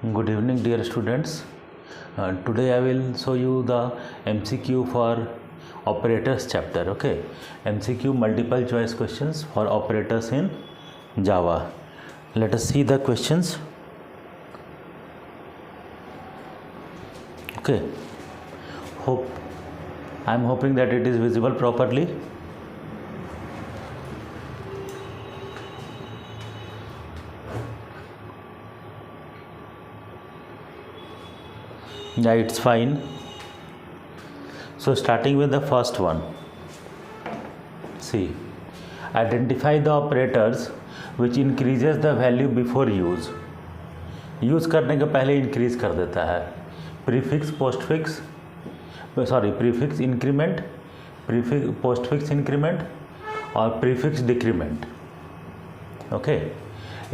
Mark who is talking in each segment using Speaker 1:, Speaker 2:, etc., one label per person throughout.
Speaker 1: Good evening, dear students. Today I will show you the MCQ for operators chapter. Okay, MCQ multiple choice questions for operators in Java. Let us see the questions. Okay, I am hoping that it is visible properly. Yeah, it's fine. So starting with the first one. See, identify the operators which increases the value before use. Use करने के पहले increase कर देता है. Prefix postfix prefix increment, postfix increment और prefix decrement. Okay,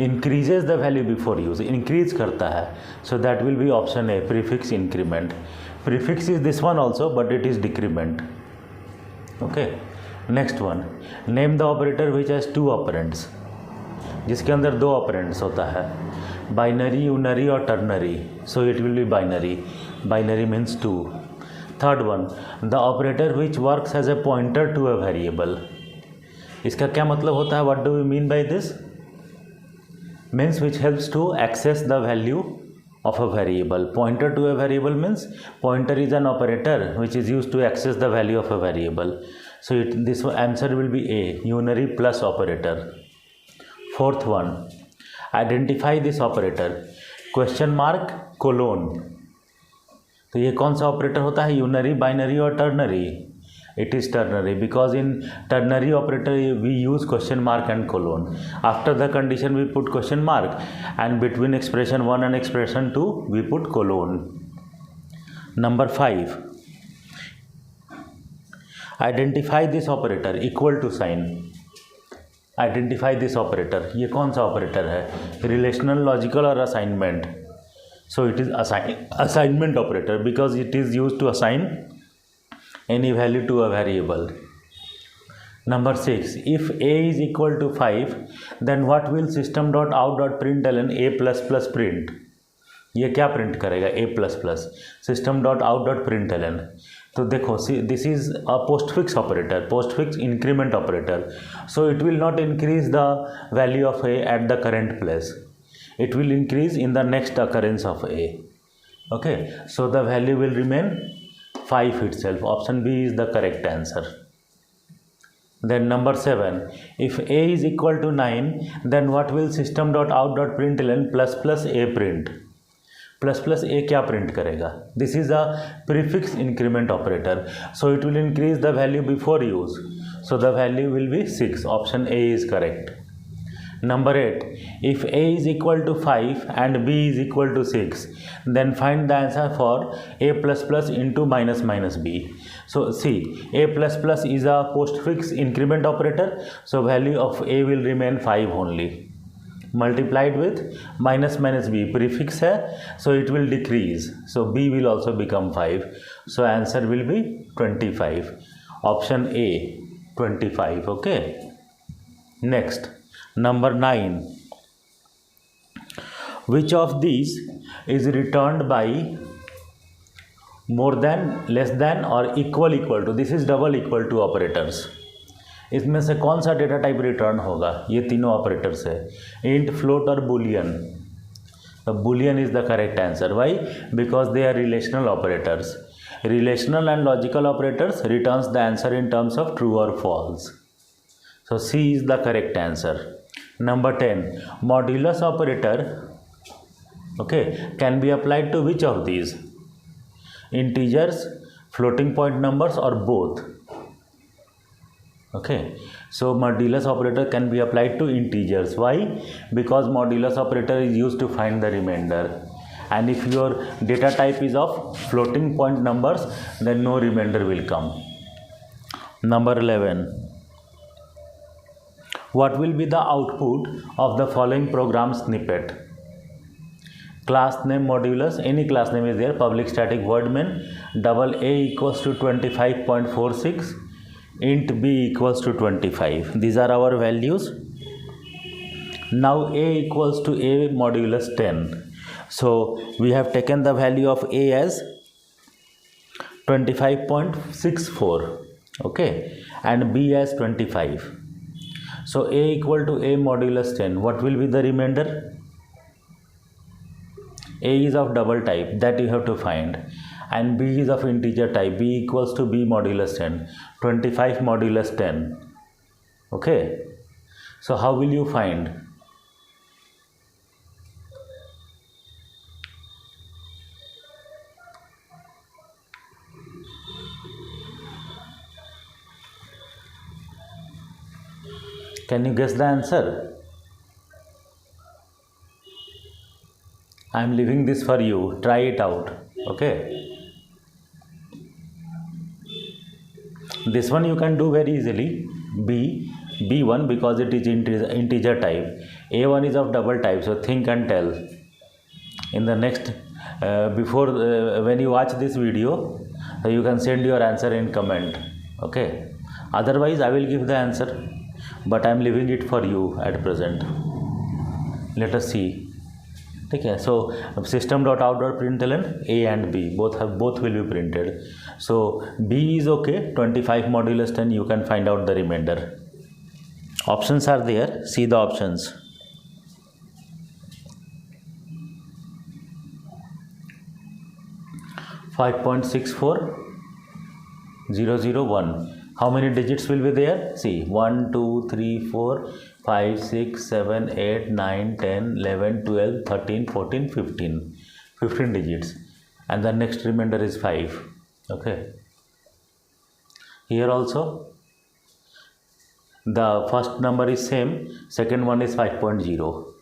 Speaker 1: increases the value before use, increase करता है. So that will be option A, prefix increment. Prefix is this one also but it is decrement. Okay, next one, name the operator which has two operands, जिसके अंदर दो operands होता है. Binary, unary और ternary. So it will be binary. Binary means two. Third one, the operator which works as a pointer to a variable. इसका क्या मतलब होता है? What do we mean by this? Means which helps to access the value of a variable. Pointer to a variable means pointer is an operator which is used to access the value of a variable. So this answer will be A, unary plus operator. Fourth one, identify this operator. Question mark colon. तो ये कौन सा operator होता है? Unary, binary और ternary. It is ternary because in ternary operator we use question mark and colon. After the condition we put question mark and between expression 1 and expression 2 we put colon. Number 5, identify this operator, equal to sign. Identify this operator. ये कौन सा operator है? Relational, logical और assignment. So it is assignment operator because it is used to assign any value to a variable. Number 6, if a is equal to 5 then what will system.out.println a plus plus print? ये क्या print करेगा? a plus plus. system.out.println. तो देखो, this is a postfix operator, postfix increment operator. So it will not increase the value of a at the current place. It will increase in the next occurrence of a. okay, so the value will remain 5 itself. Option B is the correct answer. Then number 7, if a is equal to 9 then what will system.out.println plus plus a print? Plus plus a क्या print करेगा? This is a prefix increment operator. So it will increase the value before use. So the value will be 6. Option A is correct. Number 8, if a is equal to 5 and b is equal to 6 then find the answer for a plus plus into minus minus b. So see, a plus plus is a postfix increment operator, so value of a will remain 5 only, multiplied with minus minus b, prefix है, so it will decrease, so b will also become 5. So answer will be 25. Option A, 25. okay, next, number 9, which of these is returned by more than, less than or equal to? This is double equal to operators. इसमें से कौन सा data type return होगा? ये तीनों operators है, int, float और boolean. तो boolean is the correct answer. Why? Because they are relational operators. Relational and logical operators returns the answer in terms of true और false. So C is the correct answer. Number 10, modulus operator, okay, can be applied to which of these? Integers, floating point numbers or both? Okay, so modulus operator can be applied to integers. Why? Because modulus operator is used to find the remainder, and if your data type is of floating point numbers then no remainder will come. Number 11, what will be the output of the following program snippet? Class name modulus, any class name is there, public static void main, double a equals to 25.46, int b equals to 25. These are our values. Now a equals to a modulus 10. So we have taken the value of A as 25.64, okay, and B as 25. So A equal to A modulus 10. What will be the remainder? A is of double type, that you have to find, and B is of integer type. B equals to B modulus 10. 25 modulus 10. Okay, so how will you find? Can you guess the answer? I am leaving this for you. Try it out. Okay. This one you can do very easily. B1 because it is integer type. A1 is of double type. So think and tell. In the next when you watch this video, you can send your answer in comment. Okay. Otherwise, I will give the answer, but I am leaving it for you at present. Let us see. Okay, so system.out.println A and B both will be printed. So B is okay. 25 modulus 10. You can find out the remainder. Options are there. See the options. (5.64001). How many digits will be there? See, 1, 2, 3, 4, 5, 6, 7, 8, 9, 10, 11, 12, 13, 14, 15. 15 digits. And the next remainder is 5. Okay. Here also, the first number is same. Second one is 5.0.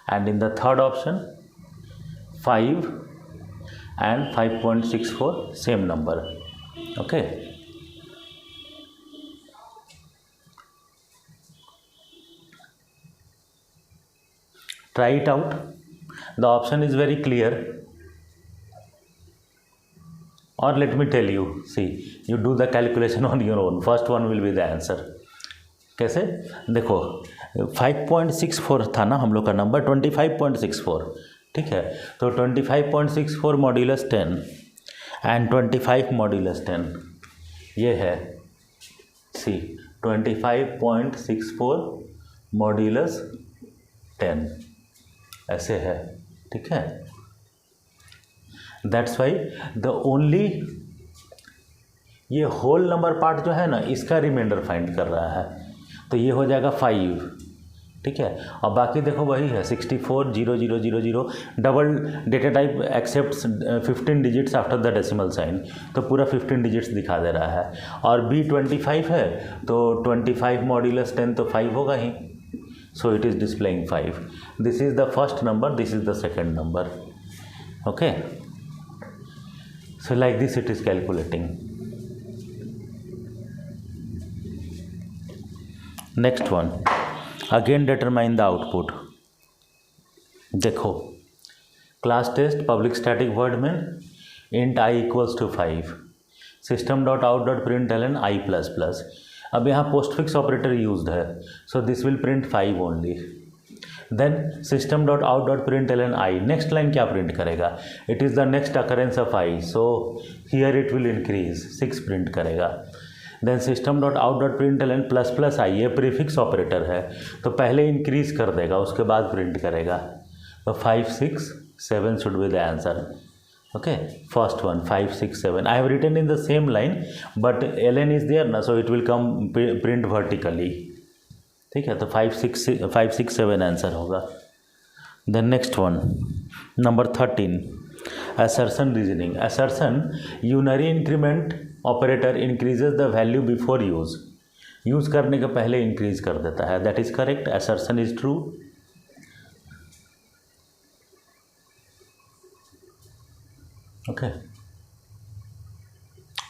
Speaker 1: And in the third option, 5 and 5.64, same number. Okay. Try it out. The option is very clear. Or let me tell you, see, you do the calculation on your own. First one will be the answer. कैसे? देखो 5.64 था ना हम लोग का number, 25.64, ठीक है. तो 25.64 मॉड्यूलस 10 एंड 25 मॉड्यूलस 10 ये है. सी 25.64 मॉड्यूलस 10 ऐसे है, ठीक है. दैट्स वाई द ओनली ये होल नंबर पार्ट जो है ना, इसका रिमाइंडर फाइंड कर रहा है. तो ये हो जाएगा 5, ठीक है. और बाकी देखो वही है 640000 double data type accept 15 digits after the decimal sign. तो पूरा 15 डिजिट्स दिखा दे रहा है. और B25 है तो 25 मॉड्यूलस 10 तो 5 होगा ही. So it is displaying 5. This is the first number, this is the second number. Okay. So like this it is calculating. Next one. Again determine the output. देखो class test public static word में int I equals to 5. system.out.println I plus plus. अब यहाँ postfix operator used है. So this will print 5 only. Then system.out.println I. Next line क्या print करेगा? It is the next occurrence of I. So here it will increase 6 print करेगा. Then system.out.println plus plus I. ये prefix operator है तो पहले increase कर देगा उसके बाद प्रिंट करेगा. तो 5, 6, 7 should be the answer. Okay, first one 5, 6, 7. I have written in the same line, but ln is there na, so it will come print vertically. ठीक है. तो 5, 6, 7 आंसर होगा. The next one, number 13, assertion reasoning. Assertion, unary increment operator increases the value before use. Use करने के पहले increase कर देता है. That is correct. Assertion is true. Okay.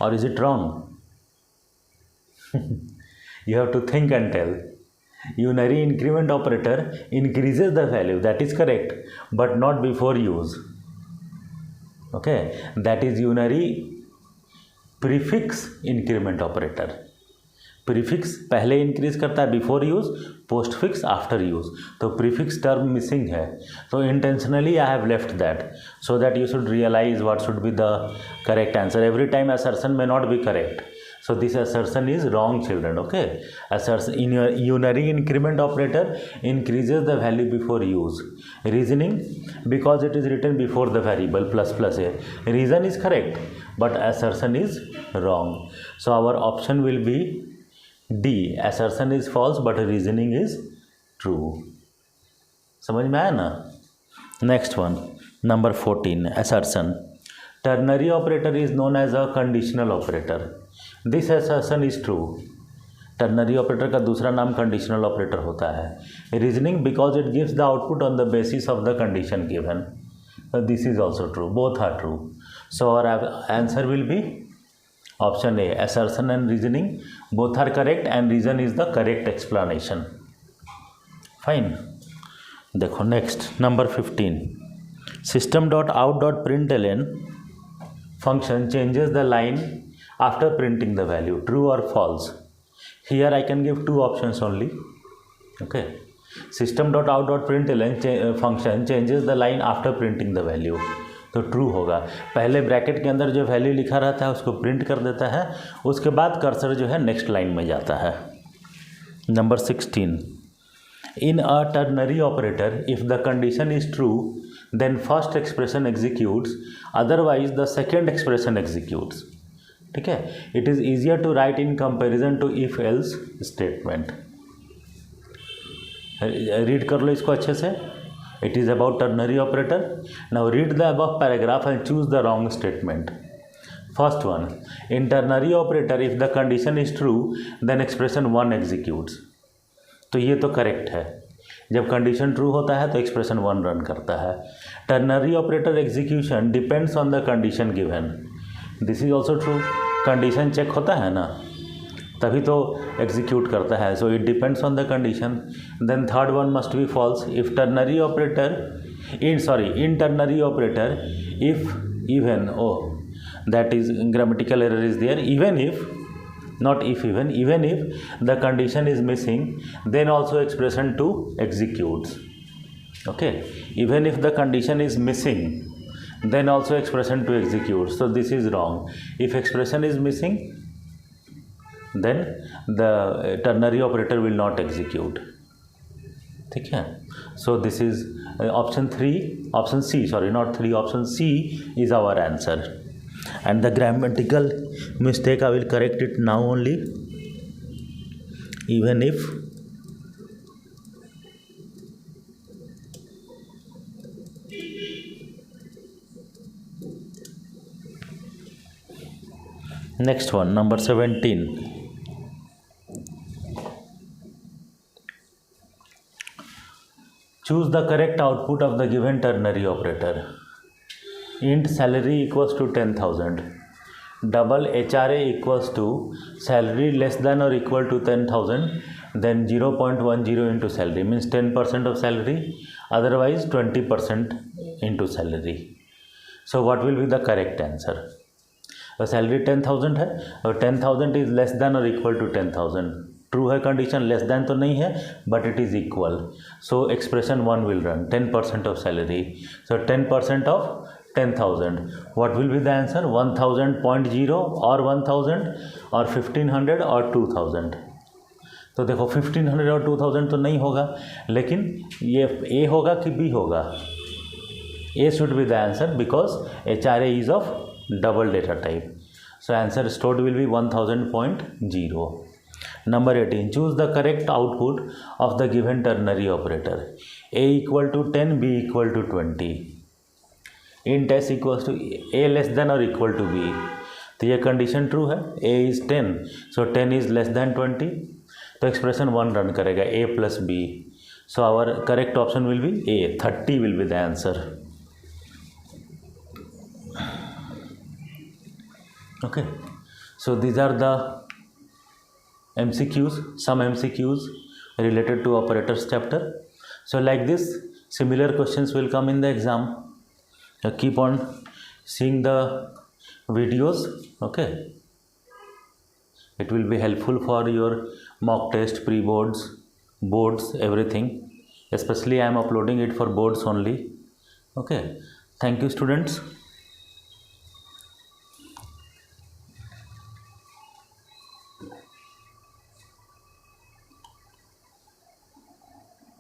Speaker 1: Or is it wrong? You have to think and tell. Unary increment operator increases the value. That is correct, but not before use. Okay. That is unary prefix increment operator. Prefix पहले increase करता है before use, postfix after use, तो prefix term missing है, तो intentionally I have left that so that you should realise what should be the correct answer. Every time assertion may not be correct, so this assertion is wrong, children. Okay, assertion in your unary increment operator increases the value before use. Reasoning, because it is written before the variable plus plus a, reason is correct but assertion is wrong, so our option will be D. assertion is false but reasoning is true. समझ में आया ना. Next one, number 14, assertion. Ternary operator is known as a conditional operator. This assertion is true. Ternary operator का दूसरा नाम conditional operator होता है. Reasoning, because it gives the output on the basis of the condition given. This is also true, both are true. So our answer will be option A. assertion and reasoning both are correct and reason is the correct explanation. Fine. देखो next, number 15, system.out.println function changes the line after printing the value, true or false. Here I can give two options only. Okay, system.out.println function changes the line after printing the value, तो true होगा. पहले bracket के अंदर जो value लिखा रहता है उसको प्रिंट कर देता है, उसके बाद कर्सर जो है नेक्स्ट लाइन में जाता है. Number 16, in a ternary operator if the condition is true then first expression executes, otherwise the second expression executes. ठीक है, it is easier to write in comparison to if else statement. Read कर लो इसको अच्छे से. It is about ternary operator. Now read the above paragraph and choose the wrong statement. First one, in ternary operator if the condition is true then expression 1 executes. तो ये तो correct है. जब कंडीशन ट्रू होता है तो expression 1 run करता है. Ternary operator execution depends on the condition given. This is also true. Condition check होता है ना तभी तो एग्जीक्यूट करता है, so it depends on the condition. Then third one must be false. If ternary operator in ternary operator if even, that is grammatical error is there. Even if, not if, even if the condition is missing then also expression 2 executes. Okay, even if the condition is missing then also expression 2 executes, so this is wrong. If expression is missing then the ternary operator will not execute. ठीक है, so this is option C, sorry not 3, option C is our answer. And the grammatical mistake I will correct it now only. Even if next one, number 17, choose the correct output of the given ternary operator. Int salary equals to 10,000, double HRA equals to salary less than or equal to 10,000, then 0.10 into salary means 10% of salary, otherwise 20% into salary. So what will be the correct answer? The salary 10,000 है और 10,000 is less than or equal to 10,000. True है condition, less than तो नहीं है but it is equal, so expression 1 will run. 10% of salary, so 10% of 10,000. What will be the answer? 1000.0 और 1000 और 1500 और 2000. तो देखो 1500 और 2000 तो नहीं होगा, लेकिन ये ए होगा कि बी होगा? A should be the answer because HRA is of double data type. So answer stored will be 1000.0. Number 18, choose the correct output of the given ternary operator. A equal to 10, B equal to 20. Int S equals to A less than or equal to B. तो ये condition true है. A is 10, so 10 is less than 20. तो expression 1 run करेगा A plus B. So our correct option will be A. 30 will be the answer. Okay. So these are the MCQs, some MCQs related to operators chapter. So like this, similar questions will come in the exam. Keep on seeing the videos. Okay. It will be helpful for your mock test, pre-boards, boards, everything. Especially I am uploading it for boards only. Okay. Thank you, students.